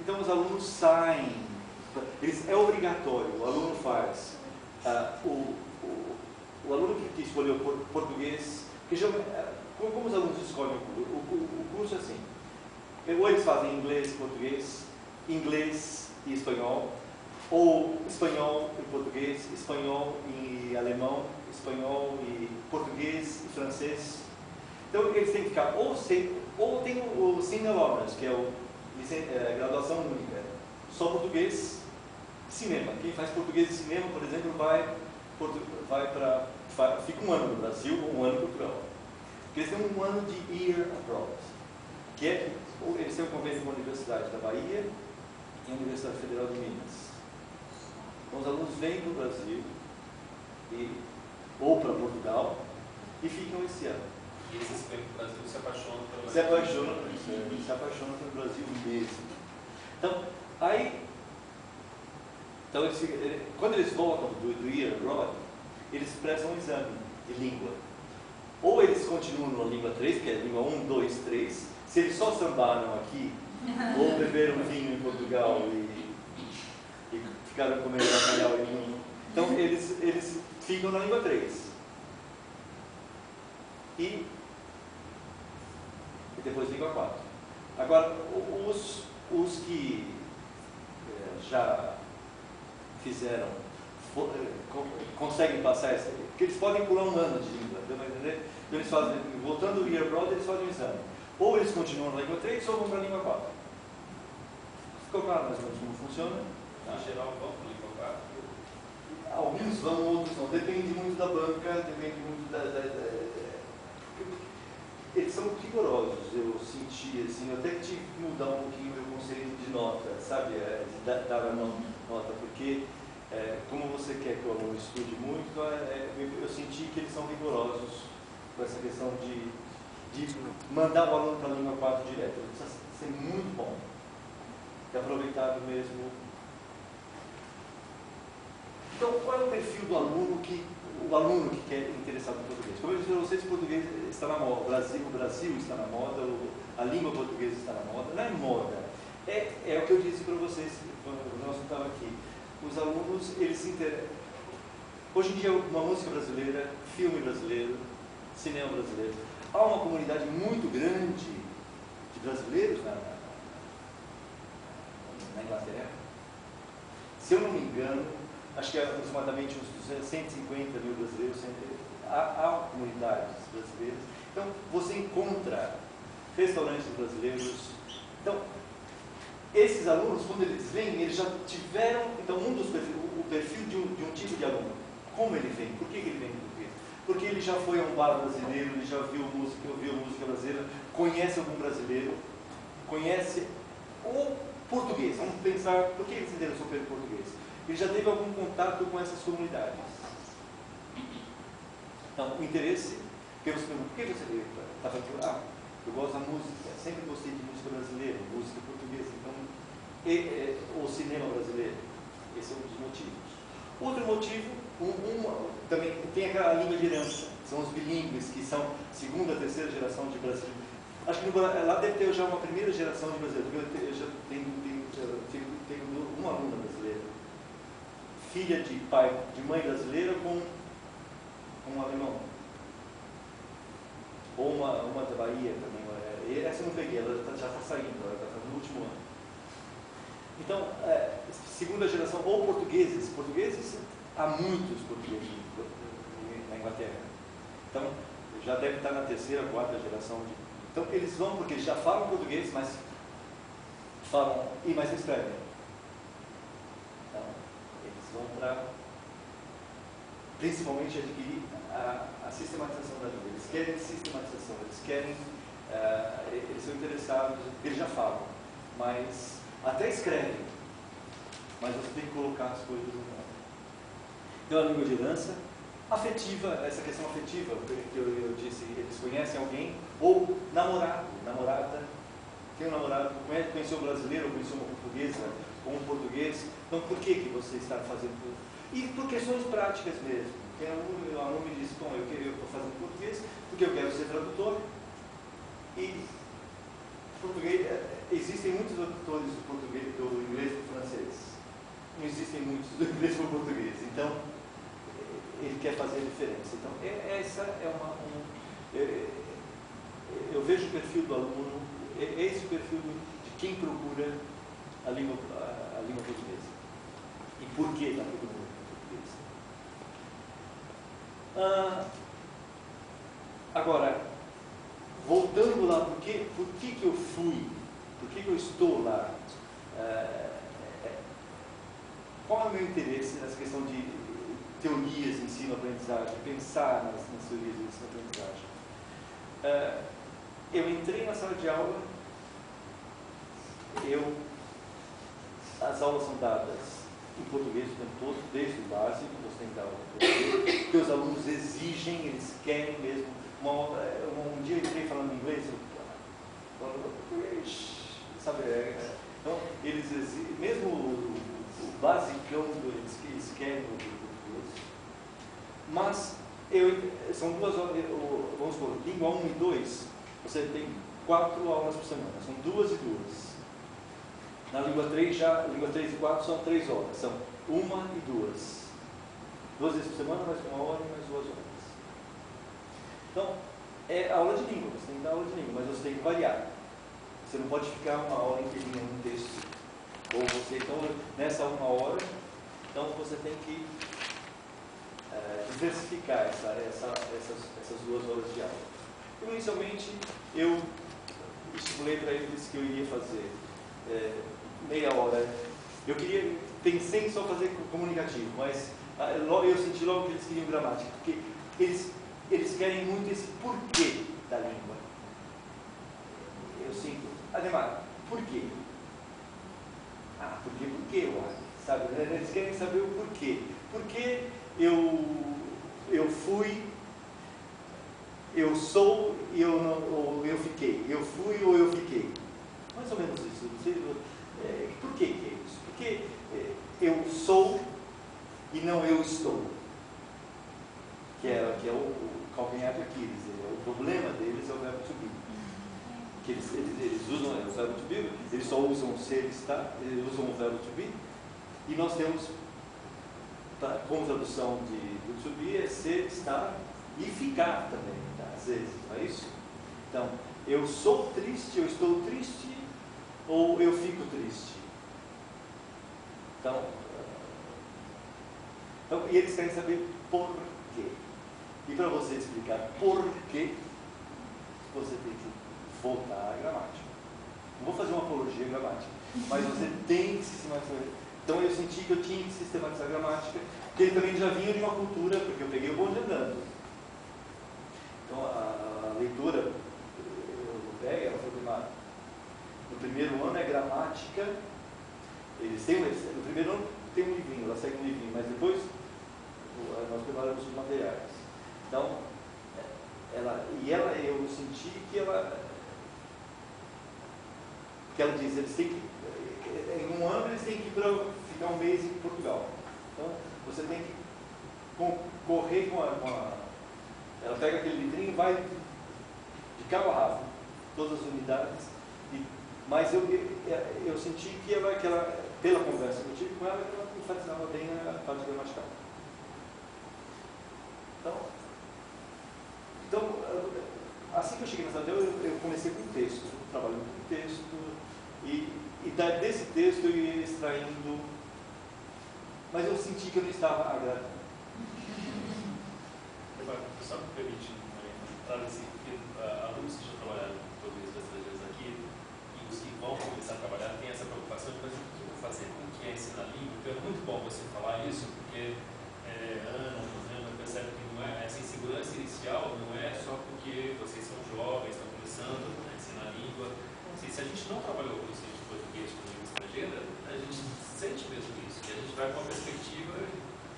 Então os alunos saem, é obrigatório, o aluno faz. O aluno que escolheu português, porque como os alunos escolhem o curso é assim, ou eles fazem inglês e português, inglês e espanhol, ou espanhol e português, espanhol e alemão, espanhol e português e francês. Então eles têm que ficar ou tem o single honors, que é graduação única, só português, cinema. Quem faz português e cinema, por exemplo, fica um ano no Brasil ou um ano em Portugal. Porque eles têm um ano de year abroad, que eles têm um convênio com a Universidade da Bahia e a Universidade Federal de Minas. Então os alunos vêm para o Brasil ou para Portugal e ficam esse ano. E esses que vêm para o Brasil se apaixonam pelo Brasil. Se apaixonam pelo Brasil mesmo. Então, quando eles voltam do year abroad, eles prestam um exame de língua. Ou eles continuam na língua 3, que é a língua 1, 2, 3. Se eles só sambaram aqui, ou beberam vinho em Portugal e ficaram comendo bacalhau e vinho, então eles ficam na língua 3. E depois língua 4. Agora, os que já fizeram, conseguem passar essa, porque eles podem pular um ano de língua, então eles fazem, voltando do year abroad, eles fazem um exame. Ou eles continuam na língua 3 ou vão para a língua 4. Ficou claro mais ou menos como funciona? Em geral, vão para a língua 4? Alguns vão, outros não. Depende muito da banca, depende muito eles são rigorosos, eu senti, assim, eu até tive que mudar um pouquinho o meu conceito de nota, sabe? De dar a nota, porque como você quer que o aluno estude muito, eu senti que eles são rigorosos com essa questão de mandar o aluno para a língua 4 direto. Ele precisa ser muito bom, e aproveitado mesmo. Então, qual é o perfil do aluno o aluno que quer interessado em português? Como eu disse para vocês, o português está na moda, o Brasil está na moda, a língua portuguesa está na moda. Não é moda, é o que eu disse para vocês quando nós estávamos aqui. Os alunos, eles se interessam. Hoje em dia, uma música brasileira, filme brasileiro, cinema brasileiro. Há uma comunidade muito grande de brasileiros na Inglaterra. Se eu não me engano, acho que é aproximadamente uns 150 mil brasileiros. Há comunidades brasileiras. Então, você encontra restaurantes brasileiros. Então, esses alunos, quando eles vêm, eles já tiveram. Então, o perfil de um tipo de aluno. Como ele vem? Por que ele vem do português? Porque ele já foi a um bar brasileiro, ele já ouviu música brasileira, conhece algum brasileiro, conhece o português. Vamos pensar, por que ele se interessou pelo português? Ele já teve algum contato com essas comunidades. Então, o interesse, porque você pergunta, por que você veio para fazer? Eu gosto da música, sempre gostei de música brasileira, música portuguesa, então, o cinema brasileiro. Esse é um dos motivos. Outro motivo, também tem aquela língua de herança, são os bilíngues, que são segunda, terceira geração de brasileiros. Acho que lá deve ter já uma primeira geração de brasileiros, porque eu já tenho uma aluna brasileira, filha de mãe brasileira com um alemão. Ou uma da Bahia também. Essa eu não peguei, ela já está saindo, ela está no último ano. Então, segunda geração, ou portugueses. Portugueses, há muitos portugueses na Inglaterra. Então, já deve estar na terceira, quarta geração. Então, eles vão porque já falam português, mas escrevem. Então, eles vão para, principalmente, adquirir a sistematização da língua. Eles querem sistematização, eles são interessados, eles já falam, mas até escrevem, mas você tem que colocar as coisas no nome. Então, a língua de herança, afetiva, essa questão afetiva, que eu disse, eles conhecem alguém, ou namorada, tem um namorado, conheceu um brasileiro, ou conheceu uma portuguesa, ou um português, então por que você está fazendo tudo? E por questões práticas mesmo. Tem um aluno me disse, bom, eu estou fazendo português porque eu quero ser tradutor, e português, existem muitos tradutores do não existem muitos do inglês para o português, então ele quer fazer a diferença. Então, essa é eu vejo o perfil do aluno, é esse o perfil de quem procura a língua portuguesa. E por que está procurando a língua portuguesa? Agora, voltando lá, por que eu fui, por que eu estou lá? Qual é o meu interesse nessa questão de teorias de ensino-aprendizagem, pensar nas teorias de ensino-aprendizagem? Eu entrei na sala de aula, as aulas são dadas em português o tempo todo, desde o básico, você tem que dar aula em português, porque os alunos exigem, eles querem mesmo. Um dia eu entrei falando inglês, sabe? Então, eles exigem, mesmo o basicão eles querem o português. Mas, são 2 horas, vamos supor, língua 1 e 2, você tem 4 aulas por semana, são 2 e 2. Na língua 3, língua 3 e 4 são 3 horas, são 1 e 2. 2 vezes por semana, mais 1 hora e mais 2 horas. Então, é aula de língua, você tem que dar aula de língua, mas você tem que variar. Você não pode ficar 1 hora inteirinha num texto. Ou você, então, nessa 1 hora, então você tem que diversificar essas 2 horas de aula. Então, inicialmente, eu estipulei para eles que eu iria fazer meia hora. Pensei em só fazer comunicativo, mas eu senti logo que eles queriam gramática, porque eles querem muito esse porquê da língua. Eu sinto, Ademar, por quê? Por quê, sabe? Eles querem saber o porquê. Por que eu fui, eu sou e eu não, ou eu fiquei. Eu fui ou eu fiquei. Mais ou menos isso. Por que é isso? Porque eu sou e não eu estou. Que é o calcanhar de Aquiles. O problema deles é o verbo to be. Que eles usam o verbo to be, eles só usam o ser, estar, eles usam o verbo to be. E nós temos, como tradução do to be, é ser, estar e ficar também, às vezes, não é isso? Então, eu sou triste, eu estou triste, ou eu fico triste. Então, e eles querem saber por quê. E para você explicar por quê, você tem que voltar à gramática. Não vou fazer uma apologia à gramática, mas você tem que sistematizar. Então eu senti que eu tinha que sistematizar a gramática, porque ele também já vinha de uma cultura, porque eu peguei o bonde andando. Então a leitura europeia, ela foi primária. No primeiro ano é gramática, no primeiro ano tem um livrinho, ela segue um livrinho, mas depois nós preparamos os materiais. Então, eu senti que ela diz, eles têm que, em 1 ano eles têm que ficar 1 mês em Portugal. Então, você tem que correr com ela pega aquele livrinho e vai de cabo a rabo, todas as unidades. Mas eu senti que ela, pela conversa que eu tive com ela, ela enfatizava bem a parte gramatical. Então, assim que eu cheguei nessa tela, eu comecei com um texto, trabalhando com um texto, e desse texto eu ia extraindo, mas eu senti que eu não estava agradando. Só me permite entrar nesse, porque alunos que já trabalharam com português para estrangeiros aqui, e os que vão começar a trabalhar, têm essa preocupação de, mas o que eu vou fazer? Como que é ensinar língua? Então é muito bom você falar isso, porque percebe que não é, essa insegurança inicial não é só porque vocês são jovens, estão começando a ensinar língua. Assim, se a gente não trabalhou com o ensino de português com língua estrangeira, a gente sente mesmo isso. E a gente vai com uma perspectiva,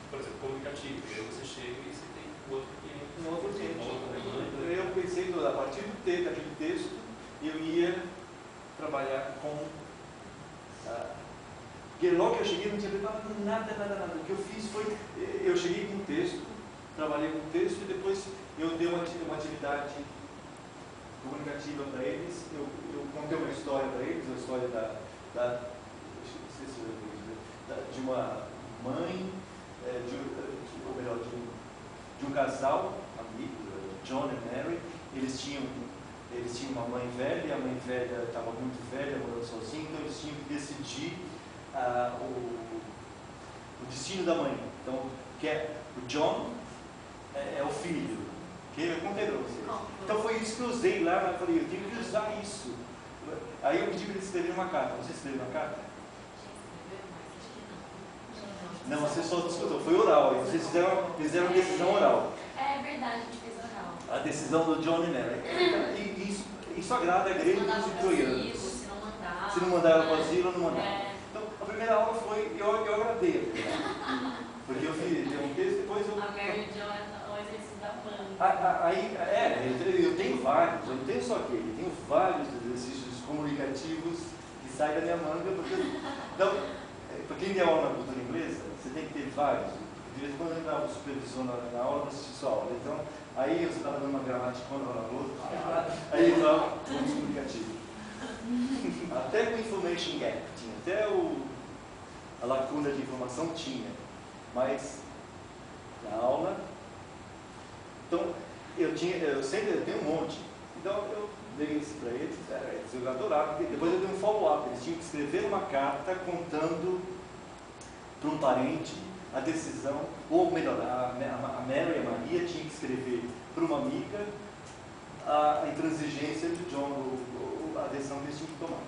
por exemplo, comunicativa. E aí você chega e você tem outro cliente. Eu pensei, a partir daquele texto, eu ia trabalhar com... Porque logo que eu cheguei, não tinha preparado nada. O que eu fiz foi, eu cheguei com um texto, trabalhei com o texto e depois eu dei uma atividade comunicativa para eles, eu contei uma história para eles, a história de uma mãe, ou melhor, de um casal amigo, John e Mary. Eles tinham uma mãe velha, a mãe velha estava muito velha, morando sozinha, então eles tinham que decidir o destino da mãe. Então, o John é o filho, que eu contei para vocês. Então foi isso que eu usei lá, eu falei, eu tenho que usar isso. Aí eu pedi para eles escreverem uma carta. Você escreveu uma carta? Não, você só discutiu, foi oral. Vocês fizeram decisão oral. É verdade, a gente fez oral. A decisão do John e Mary. E isso agrada a gregos e troianos. Se não mandaram para o asilo, não mandaram. Então, a primeira aula foi, eu agradei a primeira aula. Porque eu fiz um texto, depois eu... A Mary e o John é o exercício da mãe. Eu tenho vários, eu não tenho só aquele, eu tenho vários exercícios comunicativos que saem da minha manga. Então, para quem deu aula na cultura inglesa, você tem que ter vários. De vez em quando eu dava supervisão na aula, não assisti sua aula. Então, aí você estava dando uma gramaticona na outra, aí eu estava com comunicativo. Até com information gap tinha, até a lacuna de informação tinha, mas na aula, então eu tenho um monte, então eu dei isso para eles, eu adorava, depois eu dei um follow-up, eles tinham que escrever uma carta contando para um parente a decisão, ou melhor, a Mary e a Maria tinham que escrever para uma amiga a intransigência de John, a decisão que eles tinham que tomar.